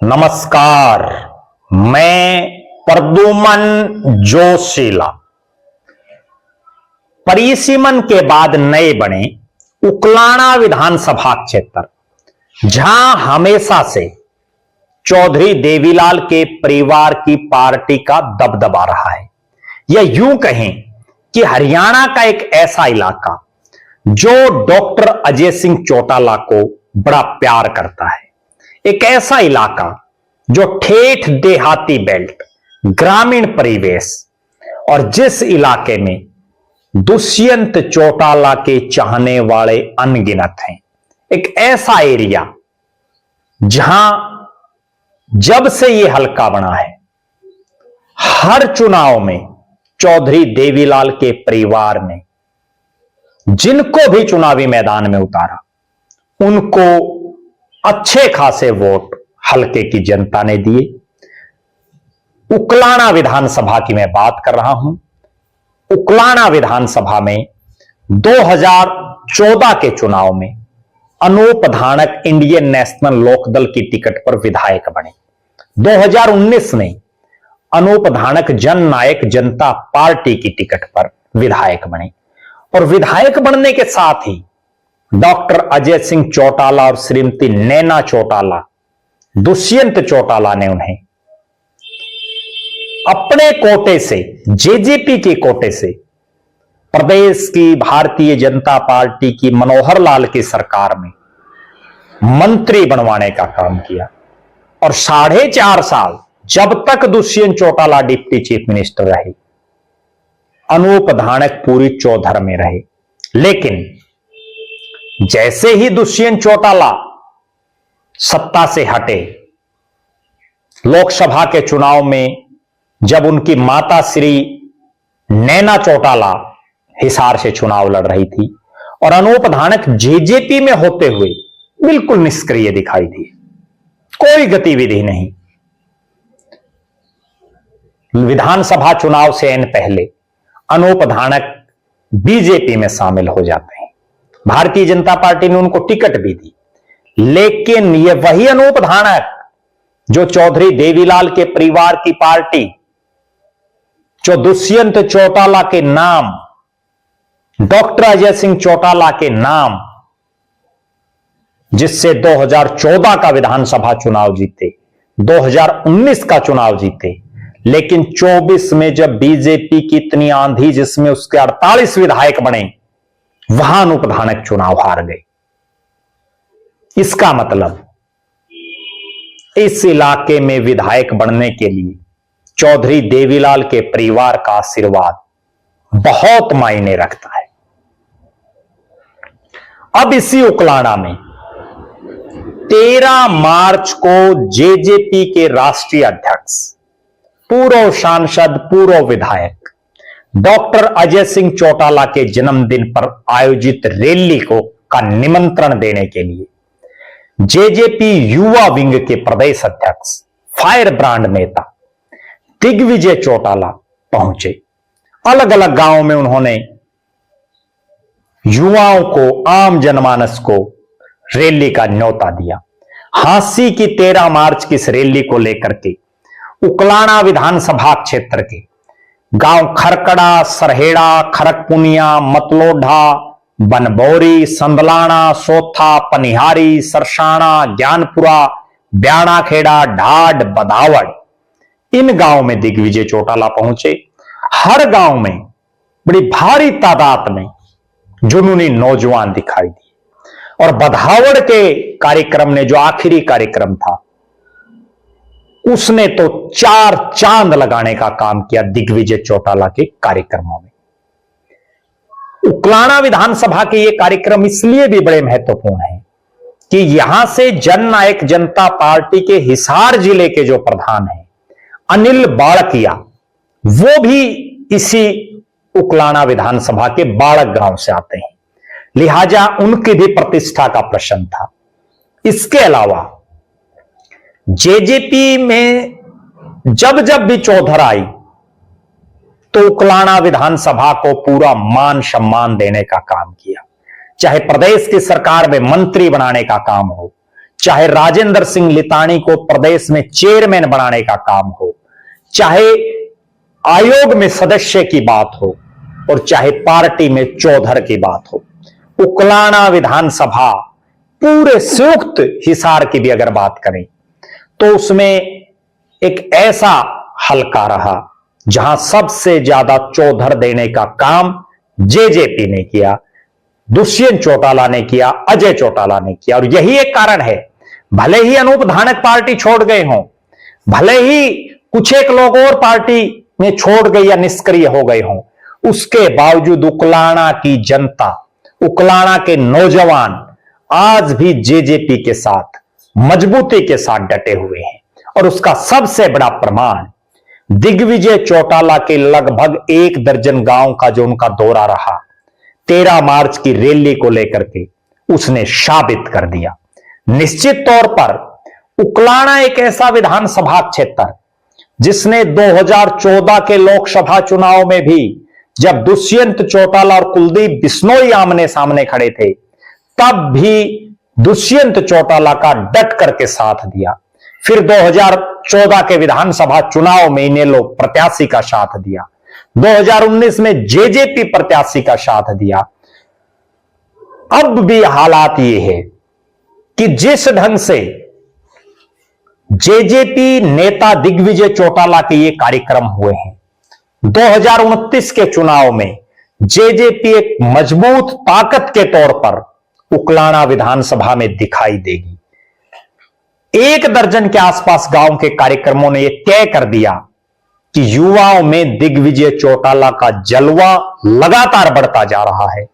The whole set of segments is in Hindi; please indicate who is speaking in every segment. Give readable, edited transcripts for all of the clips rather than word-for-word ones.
Speaker 1: नमस्कार, मैं प्रद्युमन जोशीला। परिसीमन के बाद नए बने उकलाना विधानसभा क्षेत्र, जहां हमेशा से चौधरी देवीलाल के परिवार की पार्टी का दबदबा रहा है, या यूं कहें कि हरियाणा का एक ऐसा इलाका जो डॉक्टर अजय सिंह चौटाला को बड़ा प्यार करता है, एक ऐसा इलाका जो ठेठ देहाती बेल्ट, ग्रामीण परिवेश, और जिस इलाके में दुष्यंत चौटाला के चाहने वाले अनगिनत हैं, एक ऐसा एरिया जहां जब से यह हल्का बना है, हर चुनाव में चौधरी देवीलाल के परिवार ने जिनको भी चुनावी मैदान में उतारा, उनको अच्छे खासे वोट हल्के की जनता ने दिए। उकलाना विधानसभा की मैं बात कर रहा हूं। उकलाना विधानसभा में 2014 के चुनाव में अनूप धानक इंडियन नेशनल लोकदल की टिकट पर विधायक बने। 2019 में अनूप धानक जन नायक जनता पार्टी की टिकट पर विधायक बने, और विधायक बनने के साथ ही डॉक्टर अजय सिंह चौटाला और श्रीमती नैना चौटाला, दुष्यंत चौटाला ने उन्हें अपने कोटे से, जेजेपी के कोटे से, प्रदेश की भारतीय जनता पार्टी की मनोहर लाल की सरकार में मंत्री बनवाने का काम किया। और 4.5 साल जब तक Dushyant Chautala deputy chief minister रहे, अनूप धानक पूरी चौधर में रहे। लेकिन जैसे ही दुष्यंत चौटाला सत्ता से हटे, लोकसभा के चुनाव में जब उनकी माता श्री नैना चौटाला हिसार से चुनाव लड़ रही थी और अनूप धानक जेजेपी में होते हुए बिल्कुल निष्क्रिय दिखाई दिए, कोई गतिविधि नहीं। विधानसभा चुनाव से एन पहले अनूप धानक बीजेपी में शामिल हो जाते हैं। भारतीय जनता पार्टी ने उनको टिकट भी दी, लेकिन यह वही अनूप धानक जो चौधरी देवीलाल के परिवार की पार्टी, जो दुष्यंत चौटाला के नाम, डॉक्टर अजय सिंह चौटाला के नाम, जिससे 2014 का विधानसभा चुनाव जीते, 2019 का चुनाव जीते, लेकिन 24 में जब बीजेपी की इतनी आंधी जिसमें उसके 48 विधायक बने, वहां अनूप धानक चुनाव हार गए। इसका मतलब इस इलाके में विधायक बनने के लिए चौधरी देवीलाल के परिवार का आशीर्वाद बहुत मायने रखता है। अब इसी उकलाना में 13 मार्च को जेजेपी के राष्ट्रीय अध्यक्ष, पूर्व सांसद, पूर्व विधायक डॉक्टर अजय सिंह चौटाला के जन्मदिन पर आयोजित रैली का निमंत्रण देने के लिए जेजेपी युवा विंग के प्रदेश अध्यक्ष, फायर ब्रांड नेता दिग्विजय चौटाला पहुंचे। अलग अलग गांवों में उन्होंने युवाओं को, आम जनमानस को रैली का न्योता दिया। हांसी की 13 मार्च की इस रैली को लेकर के उकलाना विधानसभा क्षेत्र के गांव खरकड़ा, सरहेड़ा, खरकपुनिया, मतलोढ़ा, बनबौरी, संदलाना, सोथा, पनिहारी, सरसाना, ज्ञानपुरा, ब्याणाखेड़ा, ढाड, बदावड़, इन गांव में दिग्विजय चौटाला पहुंचे। हर गांव में बड़ी भारी तादाद में जुनूनी नौजवान दिखाई दिए, और बदावड़ के कार्यक्रम ने, जो आखिरी कार्यक्रम था, उसने तो 4 चांद लगाने का काम किया दिग्विजय चौटाला के कार्यक्रमों में। उकलाना विधानसभा के ये कार्यक्रम इसलिए भी बड़े महत्वपूर्ण हैं कि यहां से जननायक जनता पार्टी के हिसार जिले के जो प्रधान हैं, अनिल बाड़किया, वो भी इसी उकलाना विधानसभा के बाड़क गांव से आते हैं, लिहाजा उनकी भी प्रतिष्ठा का प्रश्न था। इसके अलावा जेजेपी में जब जब भी चौधर आई, तो उकलाना विधानसभा को पूरा मान सम्मान देने का काम किया। चाहे प्रदेश की सरकार में मंत्री बनाने का काम हो, चाहे राजेंद्र सिंह लितानी को प्रदेश में चेयरमैन बनाने का काम हो, चाहे आयोग में सदस्य की बात हो और चाहे पार्टी में चौधर की बात हो, उकलाना विधानसभा पूरे संयुक्त हिसार की भी अगर बात करें तो उसमें एक ऐसा हलका रहा जहां सबसे ज्यादा चौधर देने का काम जेजेपी ने किया, दुष्यंत चौटाला ने किया, अजय चौटाला ने किया। और यही एक कारण है, भले ही अनूप धानक पार्टी छोड़ गए हों, भले ही कुछ एक लोग और पार्टी में छोड़ गए या निष्क्रिय हो गए हों, उसके बावजूद उकलाना की जनता, उकलाना के नौजवान आज भी जेजेपी के साथ मजबूती के साथ डटे हुए हैं। और उसका सबसे बड़ा प्रमाण दिग्विजय चौटाला के लगभग 1 दर्जन गांव का जो उनका दौरा रहा 13 मार्च की रैली को लेकर के, उसने साबित कर दिया। निश्चित तौर पर उकलाना एक ऐसा विधानसभा क्षेत्र जिसने 2014 के लोकसभा चुनाव में भी जब दुष्यंत चौटाला और कुलदीप बिश्नोई आमने सामने खड़े थे, तब भी दुष्यंत चौटाला का डट करके साथ दिया। फिर 2014 के विधानसभा चुनाव में इन्हें लोग प्रत्याशी का साथ दिया, 2019 में जेजेपी प्रत्याशी का साथ दिया। अब भी हालात ये है कि जिस ढंग से जेजेपी नेता दिग्विजय चौटाला के ये कार्यक्रम हुए हैं, 2029 के चुनाव में जेजेपी एक मजबूत ताकत के तौर पर उकलाना विधानसभा में दिखाई देगी। 1 दर्जन के आसपास गांव के कार्यक्रमों ने यह तय कर दिया कि युवाओं में दिग्विजय चौटाला का जलवा लगातार बढ़ता जा रहा है।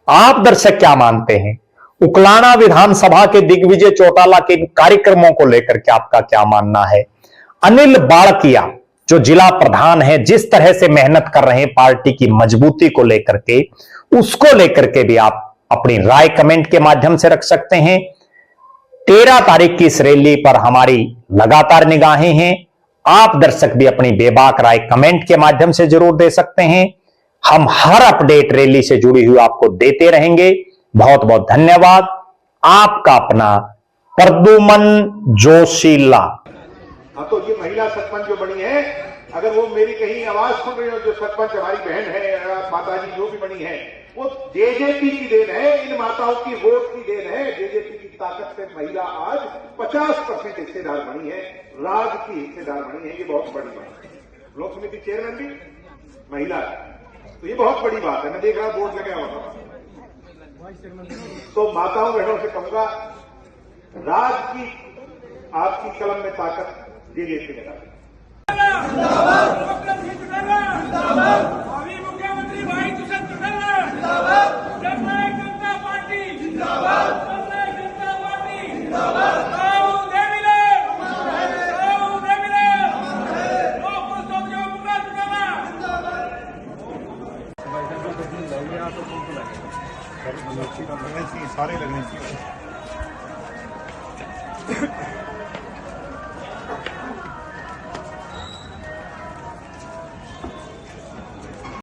Speaker 1: आप दर्शक क्या मानते हैं? उकलाना विधानसभा के दिग्विजय चौटाला के कार्यक्रमों को लेकर के आपका क्या मानना है? अनिल बाड़किया जो जिला प्रधान है, जिस तरह से मेहनत कर रहे हैं पार्टी की मजबूती को लेकर के, उसको लेकर के भी आप अपनी राय कमेंट के माध्यम से रख सकते हैं। 13 तारीख की इस रैली पर हमारी लगातार निगाहें हैं। आप दर्शक भी अपनी बेबाक राय कमेंट के माध्यम से जरूर दे सकते हैं। हम हर अपडेट रैली से जुड़ी हुई आपको देते रहेंगे। बहुत बहुत धन्यवाद। आपका अपना प्रद्युमन जोशीला।
Speaker 2: हाँ, तो ये महिला सरपंच जो बनी है, अगर वो मेरी कहीं आवाज सुन रही हो, जो सरपंच हमारी बहन है, माताजी जो भी बनी है, वो जेजेपी की देन है, इन माताओं की वोट की देन है। जेजेपी की ताकत से महिला आज 50% हिस्सेदार बनी है, राज की हिस्सेदार बनी है। ये बहुत बड़ी बात है। लोक समिति चेयरमैन भी महिला है, तो ये बहुत बड़ी बात है। मैं देख रहा बोर्ड लगा हुआ था। तो माताओं बहनों से कहूंगा, राज की आपकी कलम में ताकत जेजेपी ने डाली।
Speaker 3: मुख्यमंत्री भाई दुष्यंत चौटाला जिंदाबाद, जननायक जनता पार्टी जिंदाबाद, जननायक जनता पार्टी जिंदाबाद, राहुल देवीले लोक पुस्तक जो मुक्ता चौटाला
Speaker 2: सारे लगने चाहिए।